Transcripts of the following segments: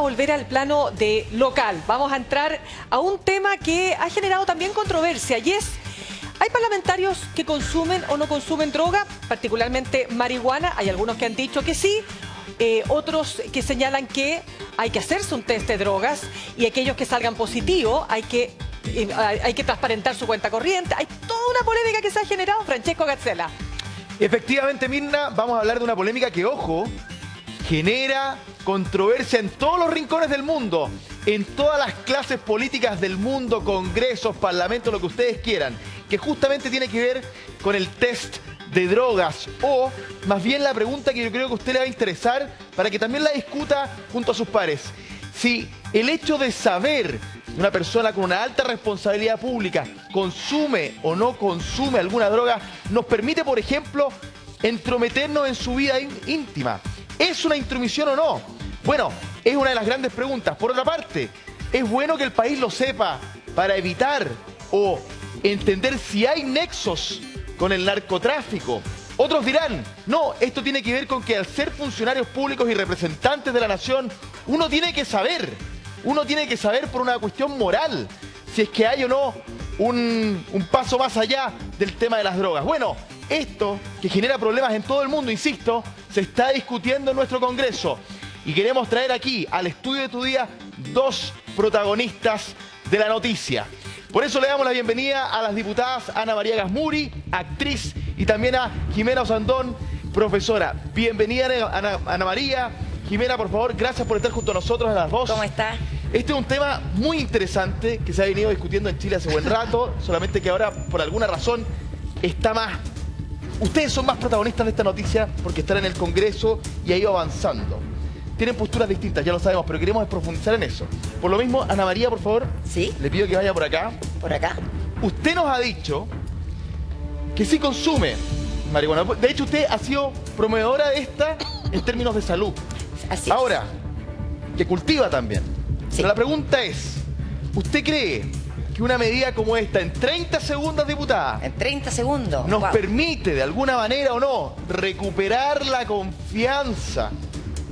volver al plano de local. Vamos a entrar a un tema que ha generado también controversia y es, ¿hay parlamentarios que consumen o no consumen droga, particularmente marihuana? Hay algunos que han dicho que sí, otros que señalan que hay que hacerse un test de drogas y aquellos que salgan positivos hay que transparentar su cuenta corriente. Hay toda una polémica que se ha generado. Francesco Garzela. Efectivamente, Mirna, vamos a hablar de una polémica que, ojo, genera controversia en todos los rincones del mundo, en todas las clases políticas del mundo, congresos, parlamentos, lo que ustedes quieran, que justamente tiene que ver con el test de drogas, o más bien la pregunta que yo creo que a usted le va a interesar para que también la discuta junto a sus pares. Si el hecho de saber que una persona con una alta responsabilidad pública consume o no consume alguna droga nos permite, por ejemplo, entrometernos en su vida íntima. ¿Es una intromisión o no? Bueno, es una de las grandes preguntas. Por otra parte, ¿es bueno que el país lo sepa para evitar o entender si hay nexos con el narcotráfico? Otros dirán, no, esto tiene que ver con que al ser funcionarios públicos y representantes de la nación, uno tiene que saber por una cuestión moral si es que hay o no un paso más allá del tema de las drogas. Bueno, esto que genera problemas en todo el mundo, insisto, se está discutiendo en nuestro Congreso y queremos traer aquí al estudio de tu día dos protagonistas de la noticia. Por eso le damos la bienvenida a las diputadas Ana María Gazmuri, actriz, y también a Jimena Osandón, profesora. Bienvenida, Ana María. Jimena, por favor, gracias por estar junto a nosotros a las dos. ¿Cómo está? Este es un tema muy interesante que se ha venido discutiendo en Chile hace buen rato, solamente que ahora, por alguna razón, está más... Ustedes son más protagonistas de esta noticia porque están en el Congreso y ha ido avanzando. Tienen posturas distintas, ya lo sabemos, pero queremos profundizar en eso. Por lo mismo, Ana María, por favor, ¿sí? Le pido que vaya por acá. ¿Por acá? Usted nos ha dicho que sí consume marihuana. De hecho, usted ha sido promovedora de esta en términos de salud. Así es. Ahora, que cultiva también. Sí. Pero la pregunta es, ¿usted cree que una medida como esta, en 30 segundos, diputada, en 30 segundos, nos permite, de alguna manera o no, recuperar la confianza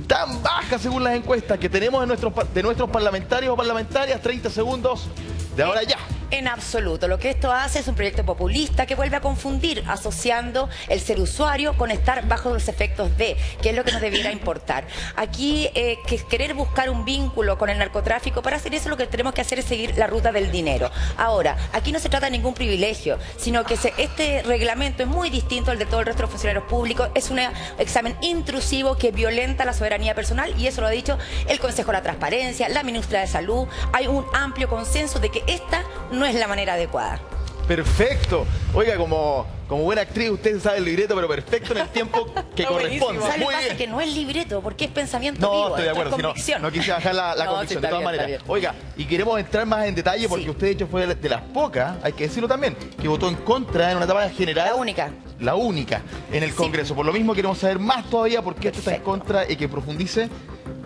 tan baja, según las encuestas, que tenemos de nuestros parlamentarios o parlamentarias? 30 segundos de ahora ya. En absoluto. Lo que esto hace es un proyecto populista que vuelve a confundir, asociando el ser usuario con estar bajo los efectos de, que es lo que nos debiera importar. Aquí, que es querer buscar un vínculo con el narcotráfico, para hacer eso lo que tenemos que hacer es seguir la ruta del dinero. Ahora, aquí no se trata de ningún privilegio, sino que este reglamento es muy distinto al de todo el resto de los funcionarios públicos. Es un examen intrusivo que violenta la soberanía personal, y eso lo ha dicho el Consejo de la Transparencia, la Ministra de Salud. Hay un amplio consenso de que esta no es la manera adecuada. Perfecto. Oiga, como buena actriz, usted sabe el libreto, pero perfecto en el tiempo que corresponde. ¿Sabes lo Muy que pasa? bien. Que no es libreto, porque es pensamiento No, vivo. estoy de acuerdo. Si No quise bajar la No, convicción, sí, de todas bien, maneras. Oiga, y queremos entrar más en detalle porque Sí. usted, de hecho, fue de las pocas, hay que decirlo también, que votó en contra en una etapa general. La única. La única en el Sí. Congreso. Por lo mismo queremos saber más todavía por qué esto está en contra y que profundice.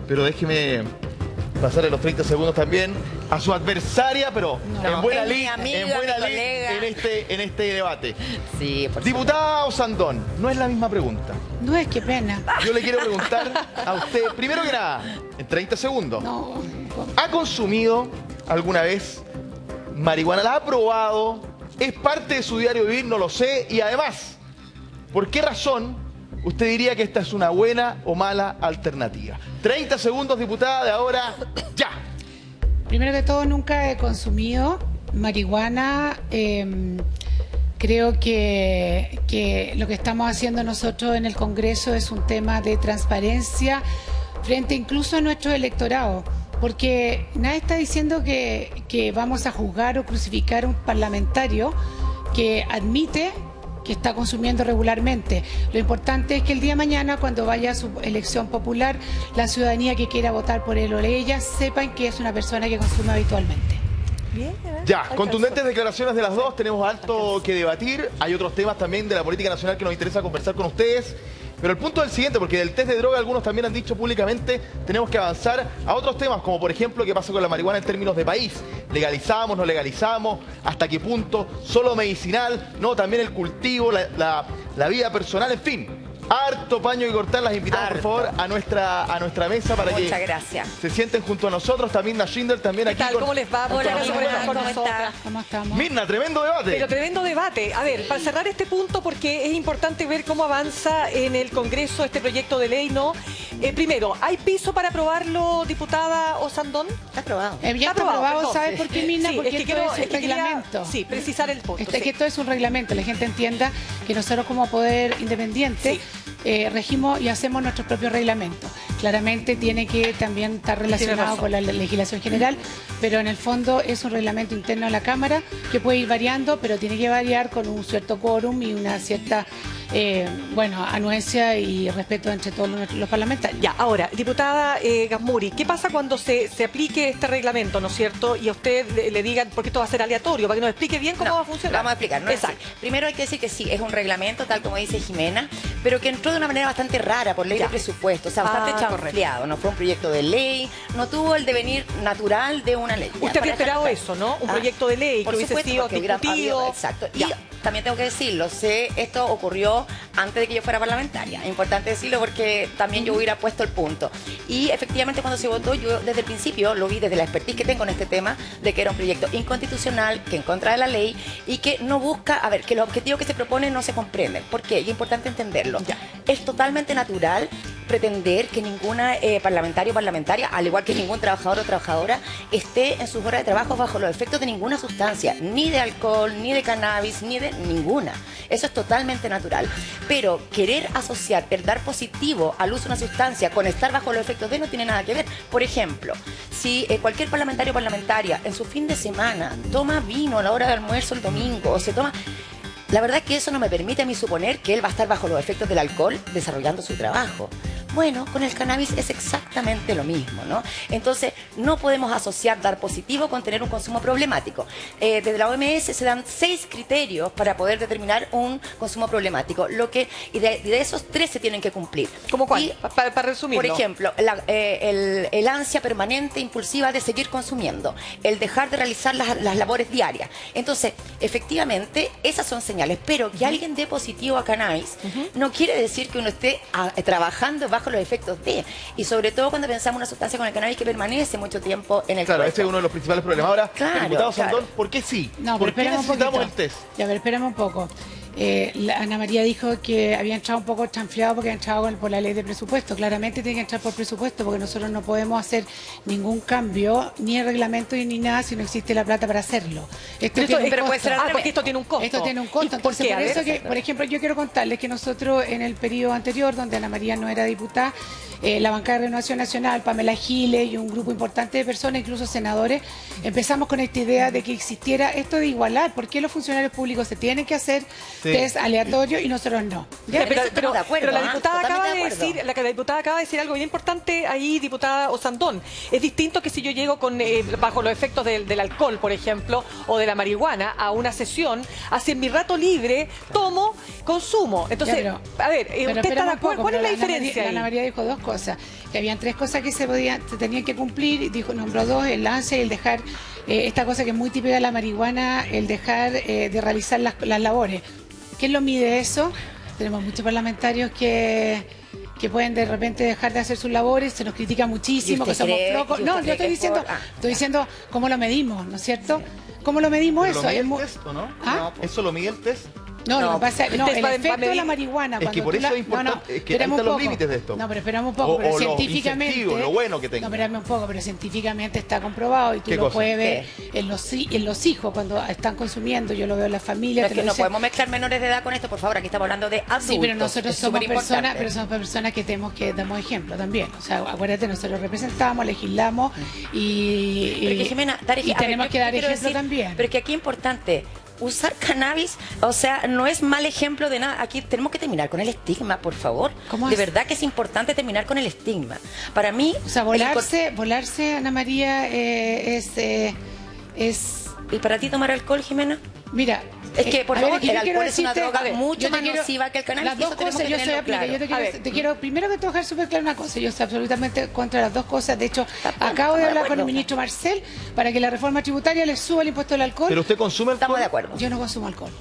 Pero déjeme pasarle los 30 segundos también a su adversaria, pero en buena es mi lid amiga, mi colega. en este debate. Sí, por Diputada Osandón, no es la misma pregunta. No, es que pena. Yo le quiero preguntar a usted, primero que nada, en 30 segundos, No. ¿ha consumido alguna vez marihuana? ¿La ha probado? ¿Es parte de su diario vivir? No lo sé. Y además, ¿por qué razón usted diría que esta es una buena o mala alternativa? 30 segundos, diputada, de ahora ya. Primero que todo, nunca he consumido marihuana. Creo que lo que estamos haciendo nosotros en el Congreso es un tema de transparencia frente incluso a nuestro electorado. Porque nadie está diciendo que vamos a juzgar o crucificar a un parlamentario que admite que está consumiendo regularmente. Lo importante es que el día de mañana, cuando vaya a su elección popular, la ciudadanía que quiera votar por él o ella sepan que es una persona que consume habitualmente. Bien, Ya, contundentes declaraciones de las dos, tenemos alto que debatir. Hay otros temas también de la política nacional que nos interesa conversar con ustedes. Pero el punto es el siguiente, porque del test de droga algunos también han dicho públicamente tenemos que avanzar a otros temas, como por ejemplo qué pasa con la marihuana en términos de país. ¿Legalizamos, no legalizamos? ¿Hasta qué punto? ¿Solo medicinal? No, también el cultivo, la vida personal, en fin. harto paño que cortar. Las invitamos, por Harto. favor, a nuestra mesa para Muchas que gracias. se sienten junto a nosotros. También Mirna Schindler, también ¿Qué aquí tal? con... ¿Cómo les va? Hola, Muchas gracias por estar con ¿cómo nosotras. está? ¿Cómo estamos? Mirna, tremendo debate. Pero tremendo debate. A ver, para cerrar este punto, porque es importante ver cómo avanza en el Congreso este proyecto de ley, ¿no? Primero, ¿hay piso para aprobarlo, diputada Osandón? Está aprobado. Ya está aprobado, perdón. ¿sabes por qué, Mirna? Sí, porque es que esto quiero, es un es que quería, reglamento. sí, precisar el punto. Es sí. que esto es un reglamento, la gente entienda que nosotros como poder independiente regimos y hacemos nuestros propios reglamentos. Claramente tiene que también estar relacionado razón. con la legislación general, pero en el fondo es un reglamento interno de la Cámara que puede ir variando, pero tiene que variar con un cierto quórum y una cierta anuencia y respeto entre todos los parlamentarios. Ya, ahora, diputada Gasmuri, ¿qué pasa cuando se aplique este reglamento, ¿no es cierto? Y a usted le digan, porque esto va a ser aleatorio, para que nos explique bien cómo No, va a funcionar. Vamos a explicar, ¿no? Exacto. Es así. Primero hay que decir que sí, es un reglamento, tal como dice Jimena, pero que entró de una manera bastante rara por ley Ya. de presupuesto, o sea, bastante Correcto. chanfleado. No fue un proyecto de ley, no tuvo el devenir natural de una ley. Ya, Usted había para esperado dejar eso, ¿no? Un Ah, proyecto de ley que por hubiese supuesto, sido porque hubiera discutido. habido- exacto. Ya. Y también tengo que decirlo, esto ocurrió antes de que yo fuera parlamentaria. Es importante decirlo porque también yo hubiera puesto el punto. Y efectivamente cuando se votó, yo desde el principio lo vi desde la expertise que tengo en este tema, de que era un proyecto inconstitucional, que en contra de la ley y que no busca, a ver, que los objetivos que se proponen no se comprenden. ¿Por qué? Y es importante entenderlo. Ya. Es totalmente natural pretender que ninguna parlamentario o parlamentaria, al igual que ningún trabajador o trabajadora, esté en sus horas de trabajo bajo los efectos de ninguna sustancia, ni de alcohol, ni de cannabis, ni de ninguna. Eso es totalmente natural. Pero querer asociar el dar positivo al uso de una sustancia con estar bajo los efectos de no tiene nada que ver. Por ejemplo, si cualquier parlamentario o parlamentaria en su fin de semana toma vino a la hora de almuerzo el domingo o se toma... La verdad es que eso no me permite a mí suponer que él va a estar bajo los efectos del alcohol desarrollando su trabajo. Bueno, con el cannabis es exactamente lo mismo, ¿no? Entonces, no podemos asociar dar positivo con tener un consumo problemático. Desde la OMS se dan 6 criterios para poder determinar un consumo problemático, y de esos 3 se tienen que cumplir. ¿Cómo cuál? Y, Para resumirlo. por ejemplo, el ansia permanente, impulsiva de seguir consumiendo, el dejar de realizar las labores diarias. Entonces, efectivamente, esas son señales, pero que alguien dé positivo a cannabis no quiere decir que uno esté trabajando bajo los efectos de, y sobre todo cuando pensamos en una sustancia con el cannabis que permanece mucho tiempo en el Claro, cuerpo. ese es uno de los principales problemas. Ahora, Claro, diputado claro. Sandón, ¿por qué sí? No, ¿Por pero qué espérame un necesitamos poquito. el test? Ya, pero espérame un poco. Ana María dijo que había entrado un poco chanfleado porque había entrado por la ley de presupuesto. Claramente tiene que entrar por presupuesto porque nosotros no podemos hacer ningún cambio, ni el reglamento ni nada, si no existe la plata para hacerlo. Esto Pero, tiene un pero puede costo. ser al porque esto tiene un costo. Esto tiene un ¿Y costo. por Entonces, qué? por A eso ver. que, por ejemplo, yo quiero contarles que nosotros en el periodo anterior, donde Ana María no era diputada, la bancada de Renovación Nacional, Pamela Giles y un grupo importante de personas, incluso senadores, empezamos con esta idea de que existiera esto de igualar. ¿Por qué los funcionarios públicos se tienen que hacer test aleatorios y nosotros no? ¿Ya? En eso estamos de acuerdo, pero la ¿ah? diputada acaba Totalmente de de acuerdo. decir, la diputada acaba de decir algo bien importante ahí, diputada Osandón. Es distinto que si yo llego con bajo los efectos del alcohol, por ejemplo, o de la marihuana a una sesión, así en mi rato libre tomo, consumo. Entonces, Ya, a ver, pero ¿usted está espérame de un poco, acuerdo? ¿Cuál es la pero diferencia Ana ahí? María dijo 2 cosas, que habían 3 cosas que se tenían que cumplir, y nombró 2, el ansia y el dejar, esta cosa que es muy típica de la marihuana, el dejar de realizar las labores. ¿Quién lo mide eso? Tenemos muchos parlamentarios que pueden de repente dejar de hacer sus labores, se nos critica muchísimo, ¿Y que usted somos cree- flojos. y No, usted yo cree estoy que estoy diciendo cómo lo medimos, ¿no es cierto? ¿Cómo lo medimos ¿Pero eso? lo mide Es el mu- test o no? ¿Ah? ¿Eso lo mide el test? No, lo que pasa el no, test el va a efecto de medir- la marihuana. Es que cuando por tú eso es importante, es que ahí esperemos están los un poco. límites de esto. No, pero esperamos un poco, O- pero o los científicamente. incentivos, lo bueno que tenga. No, espérame un poco, pero científicamente está comprobado y tú ¿Qué lo cosa? puedes ver en los hijos cuando están consumiendo. Yo lo veo en las familias. Pero es que no podemos mezclar menores de edad con esto, por favor, aquí estamos hablando de adultos. Sí, pero nosotros Es somos personas, superimportante. pero somos personas que damos ejemplo también. O sea, acuérdate, nosotros representamos, legislamos y Pero que, Jimena, dar y a ver, tenemos yo que dar quiero ejemplo decir, también. Pero que aquí es importante. Usar cannabis, o sea, no es mal ejemplo de nada. Aquí tenemos que terminar con el estigma, por favor. ¿Cómo De es? verdad que es importante terminar con el estigma. Para mí, O sea, volarse, Ana María, es ¿y para ti tomar alcohol, Jimena? mira, Es que, por a ver, favor, que yo el quiero alcohol es una decirte- droga a ver, mucho yo te más quiero- nociva que el cannabis. Las y dos eso tenemos cosas que yo soy tenerlo aplica. claro. Yo A ver. te quiero primero que te dejar súper claro una cosa. Yo estoy absolutamente contra las dos cosas. De hecho, acabo de de hablar con acuerdo. el ministro Marcel para que la reforma tributaria le suba el impuesto al alcohol. ¿Pero usted consume alcohol? Estamos de acuerdo. Yo no consumo alcohol.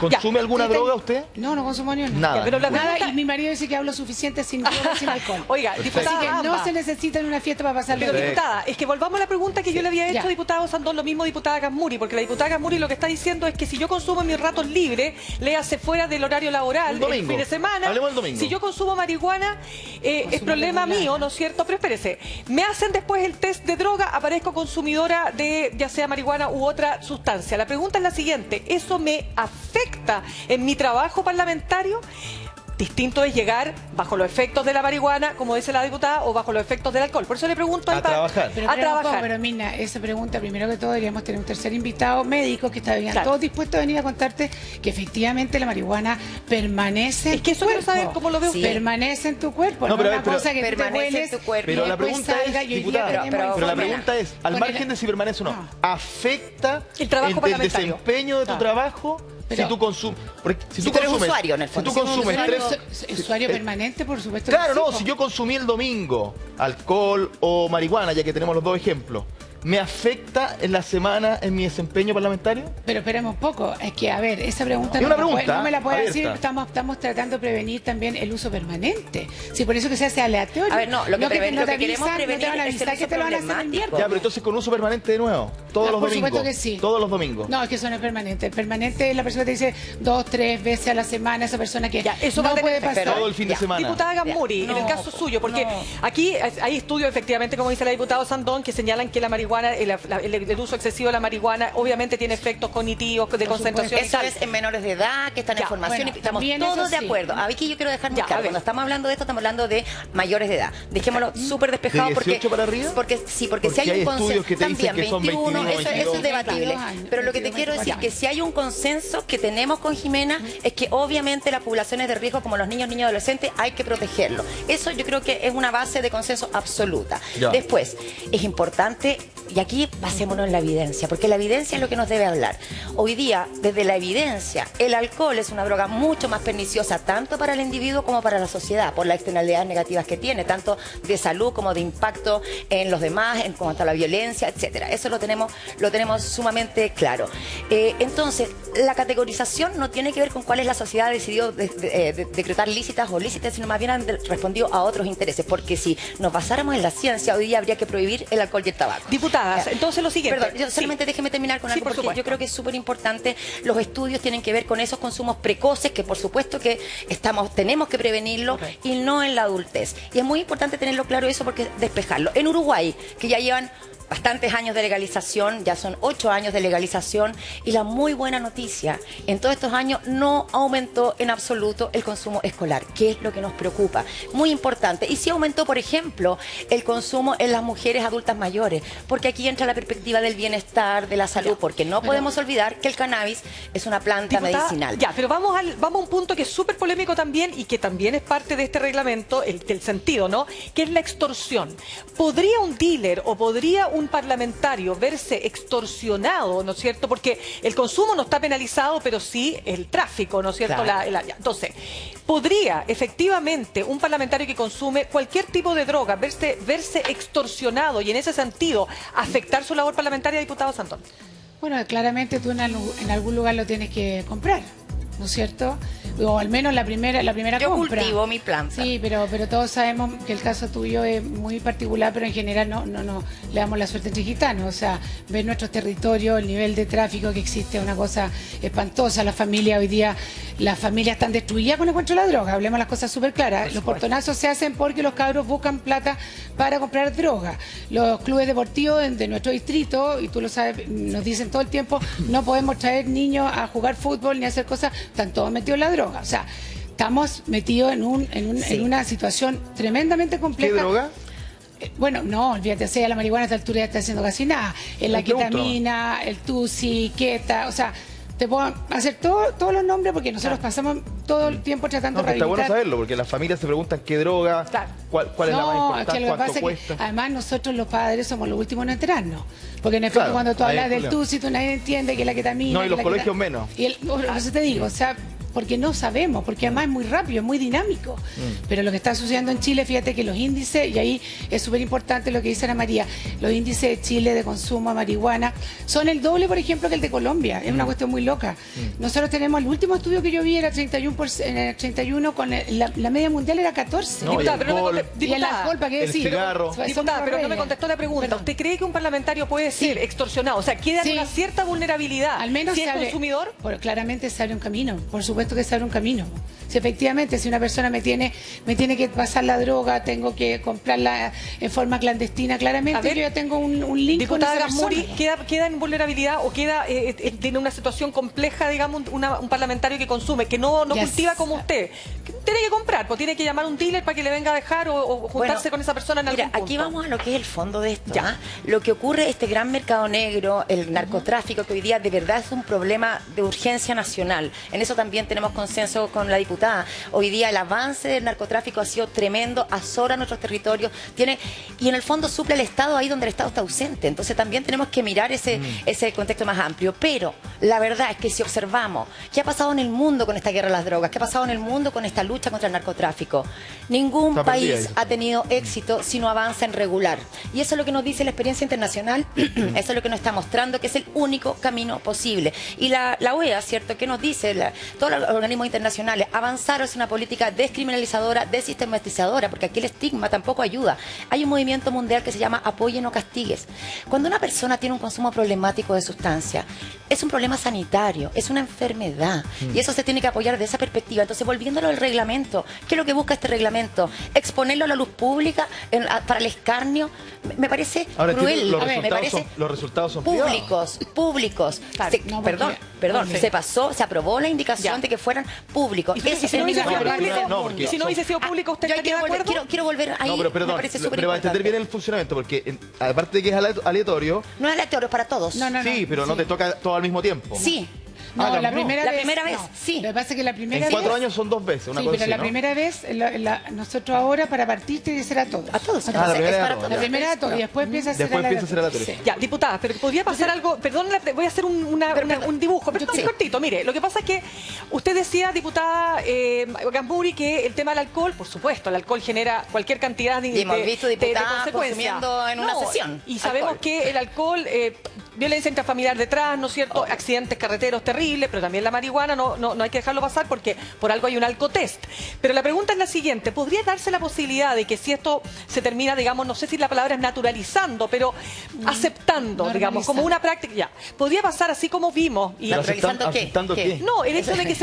¿Consume alguna Sí, droga usted? No, no consumo ni una. Nada. Ya, pero la Nada, pregunta- y mi marido dice que hablo suficiente sin droga, sin alcohol. Oiga, Así diputada que no Gamba. se necesita en una fiesta para pasarlo Pero bien. diputada, es que volvamos a la pregunta que yo le había hecho, Ya. diputado Sandón, lo mismo diputada Gasmuri, porque la diputada Gasmuri lo que está diciendo es que si yo consumo en mis ratos libres, léase fuera del horario laboral, Un domingo. el fin de semana, Hablemos del domingo. si yo consumo marihuana, es Consumo problema regular. mío, ¿no es cierto? Pero espérese, me hacen después el test de droga, aparezco consumidora de ya sea marihuana u otra sustancia. La pregunta es la siguiente, ¿eso me afecta en mi trabajo parlamentario? Distinto es llegar bajo los efectos de la marihuana, como dice la diputada, o bajo los efectos del alcohol. Por eso le pregunto A al trabajar. Pero, a espera un poco, trabajar. pero Mirna, esa pregunta, primero que todo, deberíamos tener un tercer invitado médico que estarían Claro. todos dispuestos a venir a contarte que efectivamente la marihuana permanece Es que en tu eso quiero cuerpo. saber cómo lo ve usted. Permanece en tu cuerpo. No, pero a ver, una pero- cosa que tú te Permanece en hueles tu cuerpo. Pero y la después pregunta salga, es, y hoy día diputada, tenemos pero la informe. pregunta es, al Con margen el- de si permanece o no, No. ¿afecta El trabajo el parlamentario. desempeño de tu Claro. trabajo Pero- si tú consumes? Si Sí, tú pero es consumes, usuario, en el si fondo. tú Sí, un consumes usuario- tres... Usuario permanente, por supuesto. que Claro, sí, no, po. si yo consumí el domingo alcohol o marihuana, ya que tenemos los dos ejemplos, ¿me afecta en la semana en mi desempeño parlamentario? Pero esperemos un poco. Es que, a ver, esa pregunta, Es no, una me la puede- pregunta no me la puede abierta. decir. Estamos tratando de prevenir también el uso permanente. Sí, por eso que se hace aleatorio. A ver, no, lo que no te queremos avisan, prevenir no te van a es el avisar que uso te lo van a hacer el problemático. viernes. Ya, pero entonces con uso permanente de nuevo, todos los por domingos. supuesto que sí. Todos los domingos. No, es que eso no es permanente. El permanente es la persona que te dice 2, 3 veces a la semana, esa persona que Ya, eso va no a puede tener- pasar. Todo el fin de Ya. semana. Diputada Gasmuri, Ya. en el No, caso suyo, porque no. aquí hay estudios efectivamente, como dice la diputada Sandón, que señalan que la marihuana, el uso excesivo de la marihuana, obviamente tiene efectos cognitivos, de Por concentración y Eso tal. es en menores de edad, que están Ya, en formación bueno, y estamos también todos eso de sí. acuerdo. Aquí yo quiero dejar muy Ya, a claro, ver. cuando estamos hablando de esto, estamos hablando de mayores de edad. Dejémoslo súper despejado ¿De 18 para arriba? porque Porque si hay hay un consenso estudios que te dicen también que son 21, 21, eso es 22. debatible. 22 años, Pero lo que te 22, quiero decir 24 que si hay un consenso que tenemos con Jimena es que obviamente las poblaciones de riesgo como los niños, niñas y adolescentes hay que protegerlos. Eso yo creo que es una base de consenso absoluta. Ya. Después, es importante, y aquí basémonos en la evidencia, porque la evidencia es lo que nos debe hablar. Hoy día, desde la evidencia, el alcohol es una droga mucho más perniciosa tanto para el individuo como para la sociedad, por las externalidades negativas que tiene, tanto de salud como de impacto en los demás, en cuanto a la violencia, etcétera. Eso lo tenemos sumamente claro. Entonces, la categorización no tiene que ver con cuál es la sociedad ha decidido decretar lícitas o lícitas, sino más bien han respondido a otros intereses, porque si nos basáramos en la ciencia, hoy día habría que prohibir el alcohol y el tabaco. Diputadas, Ya. entonces lo siguiente. Perdón, yo Sí. solamente déjeme terminar con Sí, algo por porque supuesto. yo creo que es súper importante. Los estudios tienen que ver con esos consumos precoces que por supuesto que tenemos que prevenirlo Correcto. y no en la adultez. Y es muy importante tenerlo claro eso porque despejarlo. En Uruguay, que ya llevan bastantes años de legalización, ya son 8 años de legalización, y la muy buena noticia, en todos estos años no aumentó en absoluto el consumo escolar, que es lo que nos preocupa. Muy importante. Y sí aumentó, por ejemplo, el consumo en las mujeres adultas mayores, porque aquí entra la perspectiva del bienestar, de la salud, porque no podemos olvidar que el cannabis es una planta Diputada, medicinal. Ya, pero vamos a un punto que es súper polémico también y que también es parte de este reglamento, del sentido, ¿no? Que es la extorsión. ¿Podría un dealer o podría un parlamentario verse extorsionado, ¿no es cierto? Porque el consumo no está penalizado, pero sí el tráfico, ¿no es cierto? Claro. Ya. Entonces, ¿podría efectivamente un parlamentario que consume cualquier tipo de droga verse extorsionado y en ese sentido afectar su labor parlamentaria, diputado Santón? Bueno, claramente tú en algún lugar lo tienes que comprar, ¿no es cierto? O al menos la primera Yo compra. cultivo mi planta. Sí, pero todos sabemos que el caso tuyo es muy particular, pero en general no le damos la suerte entre gitanos. O sea, ver nuestros territorios, el nivel de tráfico que existe es una cosa espantosa. La familia hoy día, las familias están destruidas con el encuentro de la droga. Hablemos las cosas súper claras. Los portonazos se hacen porque los cabros buscan plata para comprar droga. Los clubes deportivos de nuestro distrito, y tú lo sabes, nos dicen todo el tiempo, no podemos traer niños a jugar fútbol ni a hacer cosas, están todos metidos en la droga. O sea, estamos metidos en una situación tremendamente compleja. ¿Qué droga? Bueno, no, olvídate, sea la marihuana a esta altura ya está haciendo casi nada. La Me pregunto. ketamina, el tusi, keta, o sea, te puedo hacer todos los nombres porque nosotros pasamos todo el tiempo tratando No, de que está bueno rehabilitar. saberlo, porque las familias se preguntan qué droga, Claro. cuál es la más No, es importante, que lo que cuánto pasa es cuesta. que además nosotros los padres somos los últimos en enterarnos. Porque en efecto Claro, cuando tú ahí hablas hay del problema. tusi, tú nadie entiende que la ketamina... No, y que los la colegios menos. Y por eso te digo, o sea, porque no sabemos, porque además es muy rápido, es muy dinámico. Pero lo que está sucediendo en Chile, fíjate que los índices, y ahí es súper importante lo que dice Ana María, los índices de Chile de consumo de marihuana son el doble, por ejemplo, que el de Colombia. Es una cuestión muy loca. Nosotros tenemos, el último estudio que yo vi era 31, con la media mundial era 14. No, Diputada, pero no me alcohol, conte- Y el diputada, alcohol, ¿para qué el decir? cigarro. Son Diputada, una pero no me regla. contestó la pregunta. Perdón. ¿Usted cree que un parlamentario puede ser extorsionado? O sea, queda en Sí. una cierta vulnerabilidad Al menos si se es abre- consumidor. Bueno, claramente se abre un camino, por supuesto que se abre un camino. Si efectivamente, si una persona me tiene que pasar la droga, tengo que comprarla en forma clandestina, A claramente ver, yo ya tengo un link Diputada con esa Gasmuri, persona. ¿queda en vulnerabilidad o queda tiene una situación compleja, digamos, un parlamentario que consume, que no Ya cultiva como sa- usted? Que tiene que comprar, pues tiene que llamar a un dealer para que le venga a dejar o juntarse con esa persona en mira, algún aquí punto. vamos a lo que es el fondo de esto. Ya. ¿Ah? Lo que ocurre, este gran mercado negro, el narcotráfico, que hoy día de verdad es un problema de urgencia nacional. En eso también tenemos consenso con la diputada. Hoy día el avance del narcotráfico ha sido tremendo, azora nuestros territorios, y en el fondo suple el Estado ahí donde el Estado está ausente. Entonces también tenemos que mirar ese contexto más amplio. Pero la verdad es que si observamos qué ha pasado en el mundo con esta guerra a las drogas, qué ha pasado en el mundo con esta lucha contra el narcotráfico, ningún Está perdida país ahí. ha tenido éxito si no avanza en regular. Y eso es lo que nos dice la experiencia internacional, eso es lo que nos está mostrando que es el único camino posible. Y la OEA, ¿cierto? ¿Qué nos dice? Todos los organismos internacionales, avanzar hacia una política descriminalizadora, desistematizadora, porque aquí el estigma tampoco ayuda. Hay un movimiento mundial que se llama Apoye, no castigues. Cuando una persona tiene un consumo problemático de sustancia, es un problema sanitario, es una enfermedad, y eso se tiene que apoyar de esa perspectiva. Entonces, volviéndolo al reglamento, ¿qué es lo que busca este reglamento? Exponerlo a la luz pública para el escarnio, me parece Ahora, cruel, los me parece resultados son privados. públicos. Claro. No, porque- Perdón, Sí. se aprobó la indicación Ya. de que fueran públicos. Y si Ese es no el hubiese mismo sido pero- público, no, porque y si no hubiese sido público, ¿usted Yo ahí estaría de acuerdo? quiero volver ahí. No, pero perdón, me parece súper pero para entender importante. bien el funcionamiento, porque aparte de que es aleatorio, No es aleatorio, es para todos. No, no, no. sí, pero no Sí. te toca todo al mismo tiempo. Sí. No, Ah, la no. primera La vez. primera vez, no. sí. Lo que pasa es que la primera En 4 vez. años son 2 veces, una Sí, cosa pero así, la ¿no? primera vez, nosotros ahora para partir tiene que ser a todos. A todos. la Entonces, primera es de para todos, todos. La primera a todos y después empieza a ser Después empieza a ser aleatorio. Ya, diputada, pero podría pasar algo, perdón, voy a hacer un dibujo, pero Sí. cortito. Mire, lo que pasa es que usted decía, diputada Gasmuri, que el tema del alcohol, por supuesto, el alcohol genera cualquier cantidad de, Y hemos visto diputadas consecuencias. consumiendo en una sesión Y sabemos alcohol. que el alcohol, violencia intrafamiliar detrás, ¿no es cierto? Accidentes carreteros terribles, pero también la marihuana no hay que dejarlo pasar porque por algo hay un alcotest. Pero la pregunta es la siguiente, ¿podría darse la posibilidad de que si esto se termina, digamos, no sé si la palabra es naturalizando, pero aceptando, digamos, como normalizando. una práctica, ya, podría pasar así como vimos y Pero ¿Naturalizando qué? ¿aceptando ¿Qué? qué? no, el hecho de que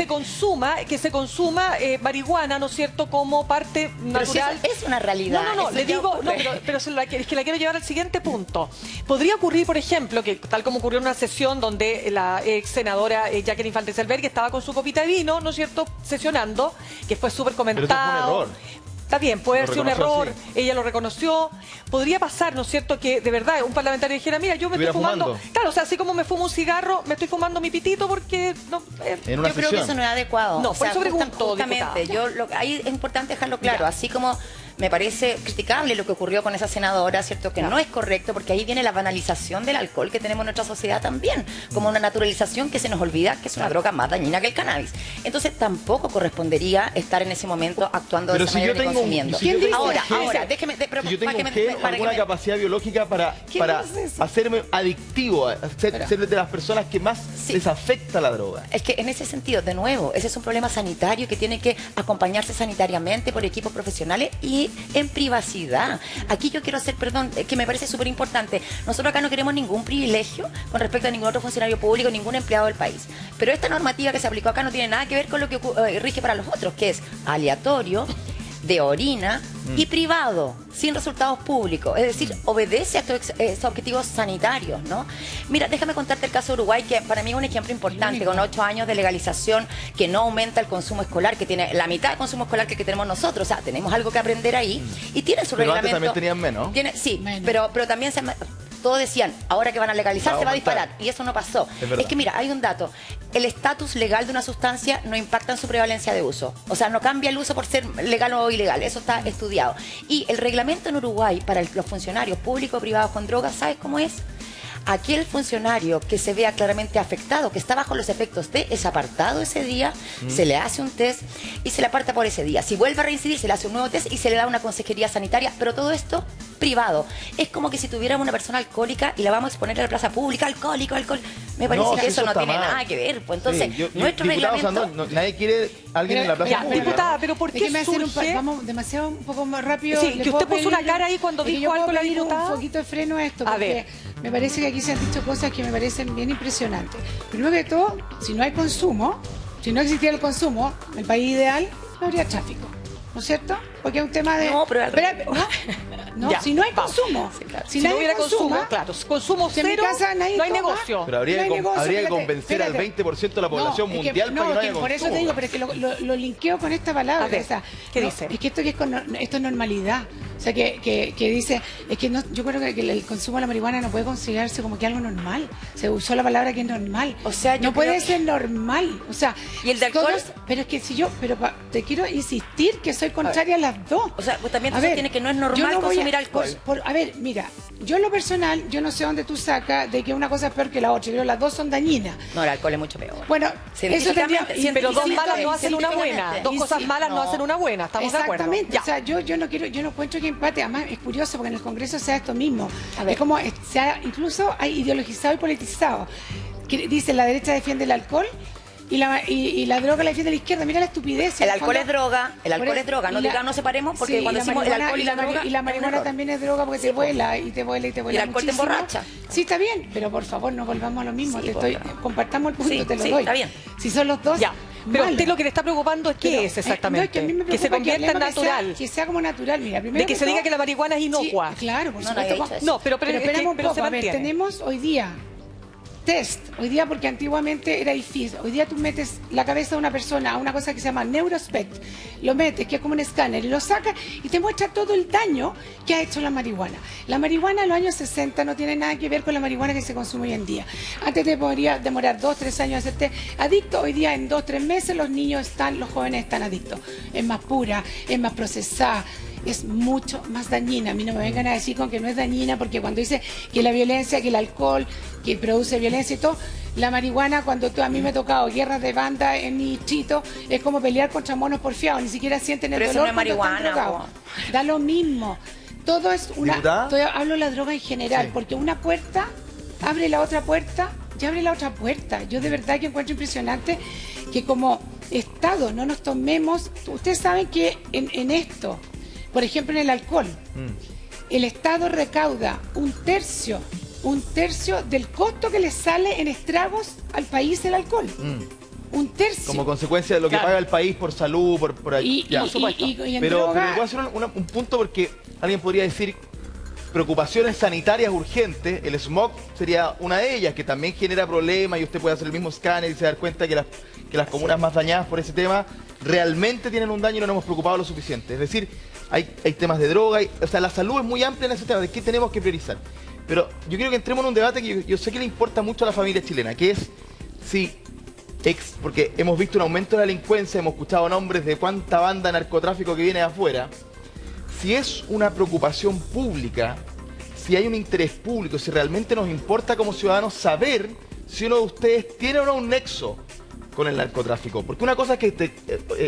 se consuma marihuana, ¿no es cierto?, como parte Pero si natural. eso es una realidad. No, eso le ya digo, ocurre. pero es que la quiero llevar al siguiente punto. Podría ocurrir, por ejemplo, que tal como ocurrió en una sesión donde la ex senadora Jacqueline Faltenselberg estaba con su copita de vino, ¿no es cierto?, sesionando, que fue súper comentado. Pero eso fue un error. Está bien, puede Lo haber sido un reconoció error, así. ella lo reconoció. Podría pasar, ¿no es cierto?, que de verdad un parlamentario dijera, mira, yo me estoy Estuviera fumando. fumando. Claro, o sea, así como me fumo un cigarro, me estoy fumando mi pitito porque. No, En una Yo creo que sesión. eso no es adecuado. No, por eso pregunto, justamente, diputada. ahí es importante dejarlo claro, Ya. así como me parece criticable lo que ocurrió con esa senadora, ¿cierto? Que no es correcto, porque ahí viene la banalización del alcohol que tenemos en nuestra sociedad también, como una naturalización que se nos olvida que es una droga más dañina que el cannabis. Entonces tampoco correspondería estar en ese momento actuando Pero de esa si yo manera ni tengo, consumiendo. si yo tengo Ahora, un gen- ahora, déjeme, pero si yo tengo para que un me- gen, para que alguna me- capacidad biológica para es eso? hacerme adictivo, ser de las personas que más Sí. les afecta la droga. Es que en ese sentido, de nuevo, ese es un problema sanitario que tiene que acompañarse sanitariamente por equipos profesionales y en privacidad. Aquí yo quiero hacer, perdón, que me parece súper importante. Nosotros acá no queremos ningún privilegio con respecto a ningún otro funcionario público, ningún empleado del país. Pero esta normativa que se aplicó acá no tiene nada que ver con lo que rige para los otros, que es aleatorio, de orina y privado, sin resultados públicos. Es decir, obedece a estos objetivos sanitarios, ¿no? Mira, déjame contarte el caso de Uruguay, que para mí es un ejemplo importante, con 8 años de legalización, que no aumenta el consumo escolar, que tiene la mitad de consumo escolar que tenemos nosotros. O sea, tenemos algo que aprender ahí. Y tiene su Pero antes reglamento. también tenían menos. Sí, Menos. pero también todos decían, ahora que van a legalizar Va a se va a aumentar. disparar. Y eso no pasó. Es verdad. Es que mira, hay un dato. El estatus legal de una sustancia no impacta en su prevalencia de uso. O sea, no cambia el uso por ser legal o ilegal. Eso está estudiado. Y el reglamento en Uruguay para los funcionarios públicos o privados con drogas, ¿sabes cómo es? aquel funcionario que se vea claramente afectado, que está bajo los efectos de, es apartado ese día, se le hace un test y se le aparta por ese día. Si vuelve a reincidir, se le hace un nuevo test y se le da una consejería sanitaria, pero todo esto privado. Es como que si tuviéramos una persona alcohólica y la vamos a exponer en la plaza pública, alcohólico. Me parece que eso no tiene nada que ver. Pues entonces, nuestro reglamento... nadie quiere a alguien en la plaza pública. Diputada, pero ¿por qué surge? Vamos demasiado un poco más rápido. Sí, que usted puso una cara ahí cuando dijo algo la diputada. Un poquito de freno a esto, A porque ver. me parece que aquí se han dicho cosas que me parecen bien impresionantes. Primero que todo, si no hay consumo, si no existiera el consumo, el país ideal, no habría tráfico. ¿No es cierto? Porque es un tema de... No, pero al revés. No, Ya, si no hay vamos. consumo. Sí, claro. Si no nadie hubiera consumo, consuma, claro, consumo si en mi cero, casa nadie no hay toma, negocio. Pero habría, No hay que, negocio, habría que espérate, convencer al espérate. 20% de la población No, es que- mundial para que no haya por eso consumo. te digo, pero es que lo linkeo con esta palabra. A ver, o sea, ¿qué dice? Es que esto que es esto es normalidad. O sea, que dice, es que no, yo creo que el consumo de la marihuana no puede considerarse como que algo normal. Se usó la palabra que es normal. O sea, yo no puede creo- ser normal. O sea, ¿Y el de alcohol? pero es que si yo, te quiero insistir que soy contraria a las dos. O sea, pues también A tú ver, sostienes que no es yo normal no voy consumir alcohol. a ver, mira, yo en lo personal, yo no sé dónde tú sacas de que una cosa es peor que la otra. Yo creo que las dos son dañinas. No, el alcohol es mucho peor. Bueno, eso tendría... Científicamente, Pero dos malas no hacen una científicamente. buena. Dos cosas malas no hacen una buena. ¿Estamos de acuerdo? Exactamente, Ya. o sea, yo no encuentro que empate, además es curioso porque en el Congreso sea esto mismo. A ver. Es como, incluso hay ideologizado y politizado. Que dice la derecha defiende el alcohol y la droga la defiende la izquierda. Mira la estupidez. El En alcohol fondo- es droga, el alcohol es droga. No y la- digamos, no separemos porque sí, cuando y la decimos el marihuana- alcohol y la droga. y la es un marihuana error. también es droga porque te vuela y te vuela y te vuela. el alcohol te muchísimo. emborracha. Sí, está bien, pero por favor no volvamos a lo mismo. Sí, Compartamos el punto, Sí, te lo sí, doy. está bien. Si son los dos. Ya. Pero a malos. usted lo que le está preocupando es qué Pero, es exactamente. no, es que, a mí me que se preocupa convierta en hablemos natural. Que sea como natural. Mira, primero De que se diga que la marihuana es inocua. Sí, claro, por No, supuesto. nadie ha dicho eso. No, pero esperamos un pero se poco. A ver, mantiene. tenemos hoy día test. Hoy día, porque antiguamente era difícil. Hoy día tú metes la cabeza de una persona a una cosa que se llama Neurospect. Lo metes, que es como un escáner, y lo sacas y te muestra todo el daño que ha hecho la marihuana. La marihuana en los años 60 no tiene nada que ver con la marihuana que se consume hoy en día. Antes te podría demorar 2, 3 años hacerte adicto. Hoy día, en 2, 3 meses, los jóvenes están adictos. Es más pura, es más procesada. Es mucho más dañina. A mí no me vengan a decir con que no es dañina, porque cuando dice que la violencia, que el alcohol, que produce violencia y todo, la marihuana, cuando a mí me ha tocado guerras de banda en mi distrito, es como pelear contra monos porfiados, ni siquiera sienten el Pero eso dolor no es cuando están marihuana, drogados. Da lo mismo. Todo es una... ¿Diputada? Hablo de la droga en general, Sí. porque una puerta abre la otra puerta, ya abre la otra puerta. Yo de verdad que encuentro impresionante que como Estado no nos tomemos... Ustedes saben que en esto... Por ejemplo, en el alcohol, el Estado recauda un tercio del costo que le sale en estragos al país el alcohol. Un tercio. Como consecuencia de lo que Claro. paga el país por salud, por ahí. Y Ya. en Pero droga... le voy a hacer un punto porque alguien podría decir preocupaciones sanitarias urgentes. El smog sería una de ellas, que también genera problemas y usted puede hacer el mismo escáner y se dar cuenta que las comunas más dañadas por ese tema realmente tienen un daño y no nos hemos preocupado lo suficiente. Es decir, hay temas de droga, o sea, la salud es muy amplia en ese tema, de qué tenemos que priorizar. Pero yo quiero que entremos en un debate que yo sé que le importa mucho a la familia chilena, que es si... porque hemos visto un aumento de la delincuencia, hemos escuchado nombres de cuánta banda de narcotráfico que viene de afuera. Si es una preocupación pública, si hay un interés público, si realmente nos importa como ciudadanos saber si uno de ustedes tiene o no un nexo con el narcotráfico. Porque una cosa es que te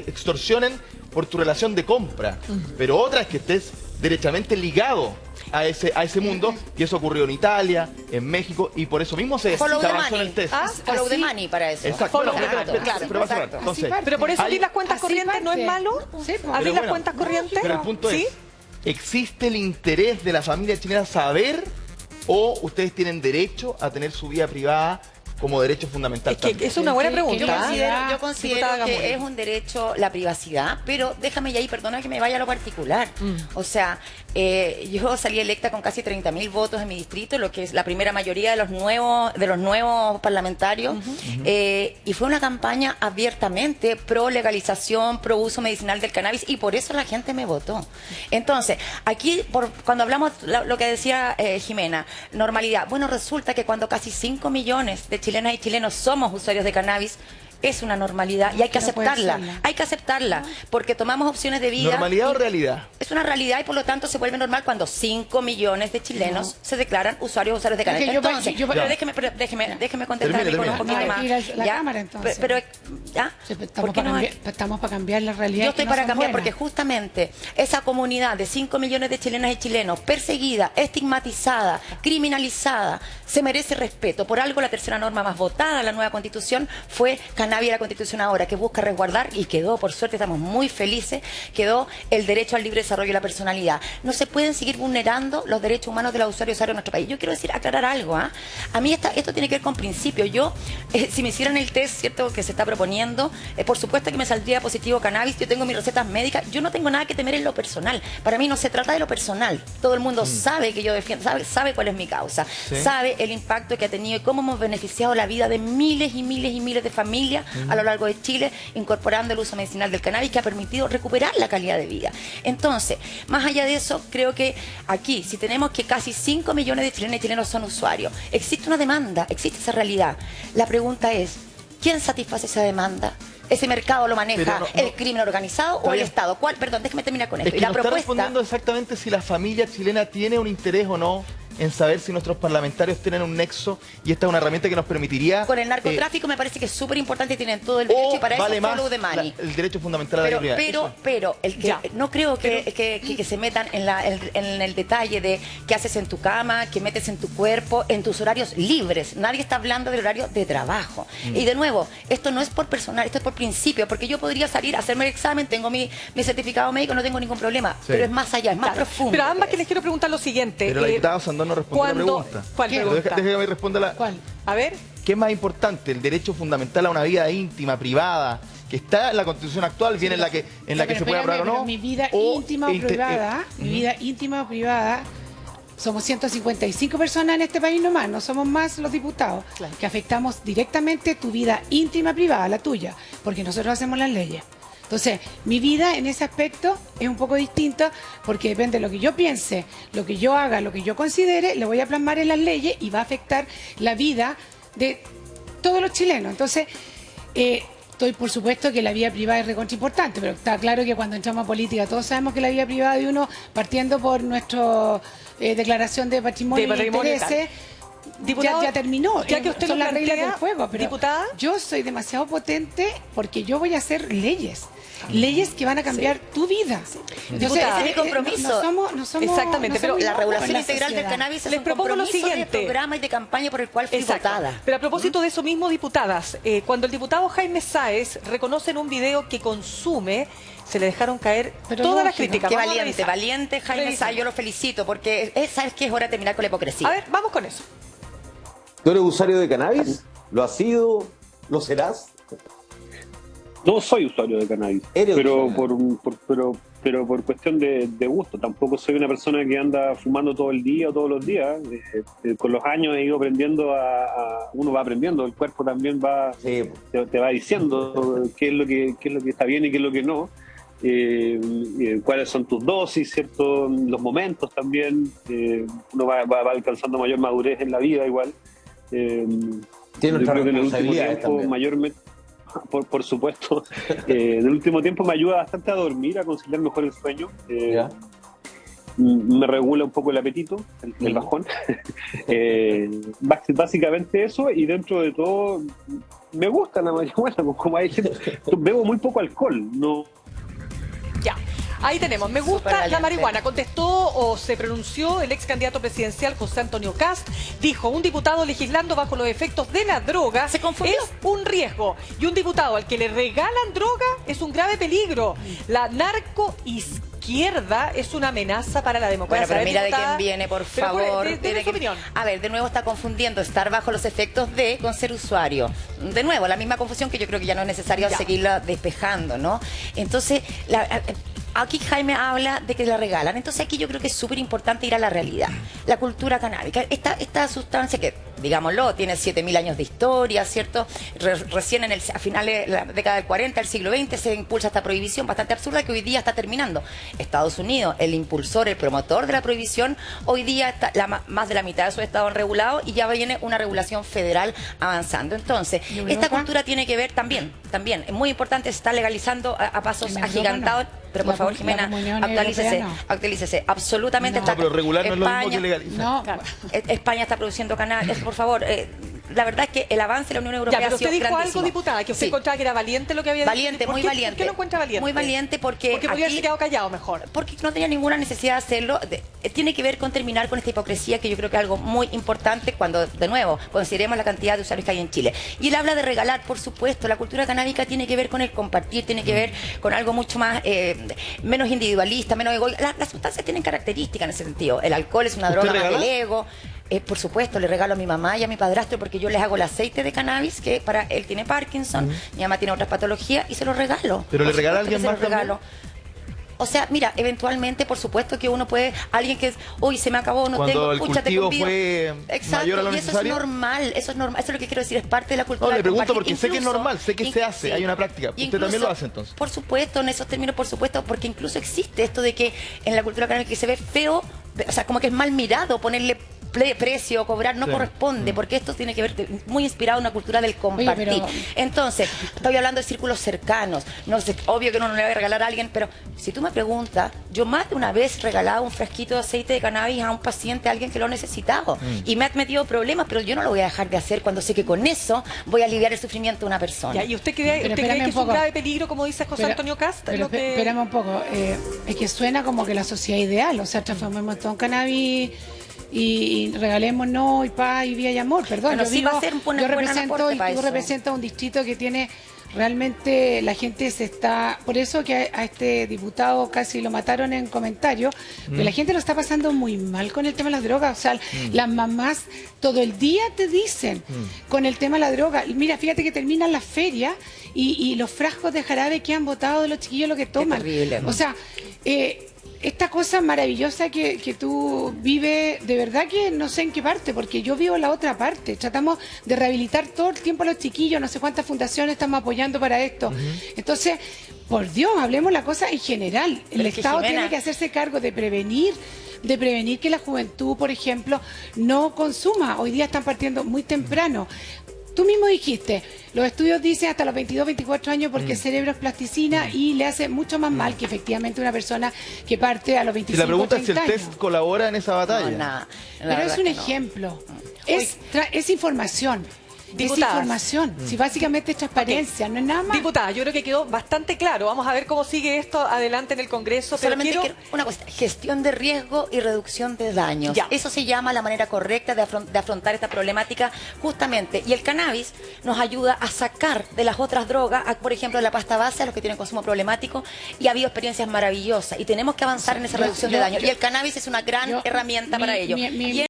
extorsionen por tu relación de compra, pero otra es que estés derechamente ligado a ese mundo, y eso ocurrió en Italia, en México, y por eso mismo se Follow the avanzó en el money. test. Follow the Así- money para eso. Exacto. Follow Pero, the pero, money. pero, pero va a cerrar. Así Entonces, parte. Pero por eso hay- abrir las cuentas Así corrientes no es parte. malo. Sí, pues. Abrir Pero las bueno, cuentas corrientes. Pero el punto ¿Sí? es, ¿existe el interés de la familia chilena saber o ustedes tienen derecho a tener su vida privada como derecho fundamental? Es que también? es una buena Yo pregunta. Yo ¿Ah? considero Diputada que Gamboa. es un derecho la privacidad, pero déjame y ahí, perdona que me vaya a lo particular. O sea, yo salí electa con casi 30.000 votos en mi distrito, lo que es la primera mayoría de los nuevos parlamentarios, y fue una campaña abiertamente pro legalización, pro uso medicinal del cannabis, y por eso la gente me votó. Entonces, aquí, cuando hablamos lo que decía Jimena, normalidad, bueno, resulta que cuando casi 5 millones de chilenas y chilenos somos usuarios de cannabis, es una normalidad y hay que Que no puede aceptarla. serla. Hay que aceptarla porque tomamos opciones de vida. ¿Normalidad o y- realidad? Es una realidad y por lo tanto se vuelve normal cuando 5 millones de chilenos se declaran usuarios de cannabis. Es que Entonces, pero déjeme contestar Termine, con un termine. poquito más. Hay que ir a la ¿Ya? cámara, entonces. Pero ¿ya? Sí, ¿Por estamos, qué no hay? estamos para cambiar la realidad. Yo estoy que no para son cambiar buenas. porque justamente esa comunidad de 5 millones de chilenas y chilenos perseguida, estigmatizada, criminalizada, se merece respeto. Por algo la tercera norma más votada en la nueva Constitución fue Cannabis de la Constitución ahora, que busca resguardar y quedó, por suerte estamos muy felices, quedó el derecho al libre desarrollo de la personalidad. No se pueden seguir vulnerando los derechos humanos de los usuarios en nuestro país. Yo quiero aclarar algo. A mí esto tiene que ver con principios. Yo, si me hicieran el test, ¿cierto?, que se está proponiendo, por supuesto que me saldría positivo cannabis. Yo tengo mis recetas médicas. Yo no tengo nada que temer en lo personal. Para mí no se trata de lo personal. Todo el mundo sabe que yo defiendo, sabe cuál es mi causa, sabe el impacto que ha tenido y cómo hemos beneficiado la vida de miles y miles y miles de familias a lo largo de Chile, incorporando el uso medicinal del cannabis, que ha permitido recuperar la calidad de vida. Entonces, más allá de eso, creo que aquí, si tenemos que casi 5 millones de chilenas y chilenos son usuarios, existe una demanda, existe esa realidad. La pregunta es, ¿quién satisface esa demanda? ¿Ese mercado lo maneja Pero el crimen organizado o el bien. Estado? ¿Cuál? Perdón, déjeme terminar con esto. Es que Y la no está propuesta... respondiendo exactamente si la familia chilena tiene un interés o no en saber si nuestros parlamentarios tienen un nexo, y esta es una herramienta que nos permitiría... Con el narcotráfico me parece que es súper importante y tienen todo el derecho y para vale eso más follow the money. el derecho fundamental a la libertad. Pero el que Ya. no creo que se metan en el detalle de qué haces en tu cama, qué metes en tu cuerpo, en tus horarios libres. Nadie está hablando del horario de trabajo. Y de nuevo, esto no es por personal, esto es por principio, porque yo podría salir a hacerme el examen, tengo mi certificado médico, no tengo ningún problema. Sí. Pero es más allá, es más Claro. profundo. Pero a ambas que les quiero preguntar lo siguiente. Pero la diputada Sandón no respondió la ¿cuándo- pregunta. ¿Cuál ¿Qué? Pero pregunta? déjame responder la... ¿Cuál? A ver. ¿Qué es más importante? El derecho fundamental a una vida íntima, privada, que está en la Constitución actual, viene en la que se puede espérame, hablar o no. pero mi vida o íntima o privada, mi vida íntima o privada, somos 155 personas en este país nomás, no somos más los diputados, Claro. que afectamos directamente tu vida íntima privada, la tuya, porque nosotros hacemos las leyes. Entonces, mi vida en ese aspecto es un poco distinta porque depende de lo que yo piense, lo que yo haga, lo que yo considere, lo voy a plasmar en las leyes y va a afectar la vida de todos los chilenos. Entonces, estoy por supuesto que la vida privada es recontra importante, pero está claro que cuando entramos a política todos sabemos que la vida privada de uno, partiendo por nuestra declaración de patrimonio, De patrimonio y y tal. intereses, Diputado, ya terminó. ya que usted son lo las reglas plantea, del juego. Pero diputada. yo soy demasiado potente porque yo voy a hacer leyes. Leyes que van a cambiar tu vida. Entonces, Diputada, ese es mi compromiso. No somos Exactamente, pero La locos regulación en la integral del sociedad. cannabis es Les un propongo lo compromiso de siguiente. programa y de campaña por el cual fui Exacto. votada. Pero a propósito de eso mismo, diputadas, cuando el diputado Jaime Sáez reconoce en un video que consume, se le dejaron caer Pero todas las lógico. críticas. Qué Vamos a valiente, revisar. valiente Jaime Revisemos. Sáez, yo lo felicito porque sabes que es hora de terminar con la hipocresía. A ver, vamos con eso. ¿Tú eres usuario de cannabis? ¿Lo has sido? ¿Lo serás? No soy usuario de cannabis, Eres pero usuario. pero por cuestión de gusto. Tampoco soy una persona que anda fumando todo el día o todos los días. Con los años he ido aprendiendo uno va aprendiendo, el cuerpo también va Sí. te va diciendo qué es lo que está bien y qué es lo que no. Cuáles son tus dosis, ¿cierto? Los momentos también. Uno va alcanzando mayor madurez en la vida igual. Tiene Yo otras creo que en el último responsabilidades tiempo, también. mayormente, por supuesto, en el último tiempo me ayuda bastante a dormir, a conciliar mejor el sueño. Ya. Me regula un poco el apetito, el bajón. Básicamente eso, y dentro de todo, me gusta la marihuana, como hay gente. Bebo muy poco alcohol, no. Ya. Ahí tenemos, me Súper gusta la valiente. marihuana. Contestó o se pronunció el ex candidato presidencial José Antonio Kast. Dijo, un diputado legislando bajo los efectos de la droga ¿Se confundió? es un riesgo. Y un diputado al que le regalan droga es un grave peligro. La narcoizquierda es una amenaza para la Bueno, democracia. pero A ver, mira de diputada, quién viene, por pero favor. deme Mira su que- opinión. A ver, de nuevo está confundiendo estar bajo los efectos de con ser usuario. De nuevo, la misma confusión que yo creo que ya no es necesario Ya. seguirla despejando, ¿no? Entonces, aquí Jaime habla de que la regalan. Entonces aquí yo creo que es súper importante ir a la realidad. La cultura canábica. Esta sustancia que digámoslo, tiene 7.000 años de historia, ¿cierto? Recién a finales de la década del 40, del siglo XX, se impulsa esta prohibición bastante absurda que hoy día está terminando. Estados Unidos, el impulsor, el promotor de la prohibición, hoy día está más de la mitad de sus estados regulados y ya viene una regulación federal avanzando. Entonces, esta cultura tiene que ver también, es muy importante, se está legalizando a pasos agigantados. Pero por favor, Jimena, actualícese. Absolutamente No, pero regular no es lo mismo que legalizar. No, España está produciendo cannabis. Por favor, la verdad es que el avance de la Unión Europea Ya, pero ha sido usted dijo grandísimo. algo, diputada, que usted Sí. encontraba que era valiente lo que había dicho. Valiente, muy valiente. ¿Por qué lo encuentra valiente? Muy valiente porque podría haberse aquí- quedado callado mejor. Porque no tenía ninguna necesidad de hacerlo. Tiene que ver con terminar con esta hipocresía, que yo creo que es algo muy importante cuando, de nuevo, consideremos la cantidad de usuarios que hay en Chile. Y él habla de regalar, por supuesto. La cultura canábica tiene que ver con el compartir, tiene que ver con algo mucho más, menos individualista, menos egoísta. Las sustancias tienen características en ese sentido. El alcohol es una ¿Usted droga más regala? del ego. Por supuesto, le regalo a mi mamá y a mi padrastro porque yo les hago el aceite de cannabis, que para él tiene Parkinson, mi mamá tiene otras patologías, y se los regalo. ¿Pero le Por regala a supuesto alguien que se más los regalo. O sea, mira, eventualmente, por supuesto que uno puede, alguien que es, uy, se me acabó, no Cuando tengo, el pucha, te cultivo convido. fue Exacto, mayor a lo y eso necesario. es normal, eso es lo que quiero decir, es parte de la cultura. No, le de pregunto compartir. porque sé que es Incluso- normal, sé que se hace, hay una práctica. y ¿Usted también lo incluso, hace entonces? Por supuesto, en esos términos, por supuesto, porque incluso existe esto de que en la cultura canábica que se ve feo, o sea, como que es mal mirado ponerle precio, cobrar, no Sí. corresponde, porque esto tiene que ver muy inspirado en una cultura del compartir. pero- Entonces, estoy hablando de círculos cercanos. No sé, obvio que uno no le va a regalar a alguien, pero si tú me preguntas, yo más de una vez he regalado un frasquito de aceite de cannabis a un paciente, a alguien que lo ha necesitado. Y me ha metido problemas, pero yo no lo voy a dejar de hacer cuando sé que con eso voy a aliviar el sufrimiento de una persona. Ya, ¿y usted cree, Pero usted cree espérame que un es un poco. grave peligro, como dice José Antonio Cast? Pero lo que... espérame un poco. Es que suena como que la sociedad ideal, o sea, transformemos todo en cannabis y regalémonos y paz y vida y amor. Perdón, Bueno, yo sí digo, va a ser un buen yo aporte represento y para tú eso. representas un distrito que tiene realmente la gente se está, por eso que a este diputado casi lo mataron en comentarios, que la gente lo está pasando muy mal con el tema de las drogas, o sea, las mamás todo el día te dicen con el tema de la droga, mira, fíjate que terminan las ferias y los frascos de jarabe que han botado de los chiquillos lo que toman. terrible. O sea, esta cosa maravillosa que tú vives, de verdad que no sé en qué parte, porque yo vivo la otra parte. Tratamos de rehabilitar todo el tiempo a los chiquillos, no sé cuántas fundaciones estamos apoyando para esto. Entonces, por Dios, hablemos la cosa en general. El Pero es que, Estado Jimena, tiene que hacerse cargo de prevenir que la juventud, por ejemplo, no consuma. Hoy día están partiendo muy temprano. Tú mismo dijiste, los estudios dicen hasta los 22, 24 años porque el cerebro es plasticina y le hace mucho más mal que efectivamente una persona que parte a los Y 25, la pregunta es si el 30 test años. colabora en esa batalla. No, nada. La Pero verdad es un que no. ejemplo. Es información. Diputadas. Es información. Si básicamente es transparencia, no es nada más. Diputada, yo creo que quedó bastante claro. Vamos a ver cómo sigue esto adelante en el Congreso. Pero Solamente quiero... quiero una cosa, gestión de riesgo y reducción de daños. Ya. Eso se llama la manera correcta de afrontar esta problemática justamente. Y el cannabis nos ayuda a sacar de las otras drogas, por ejemplo, de la pasta base, a los que tienen consumo problemático, y ha habido experiencias maravillosas. Y tenemos que avanzar en esa reducción de daños. Y el cannabis es una gran herramienta para ello. mi- Y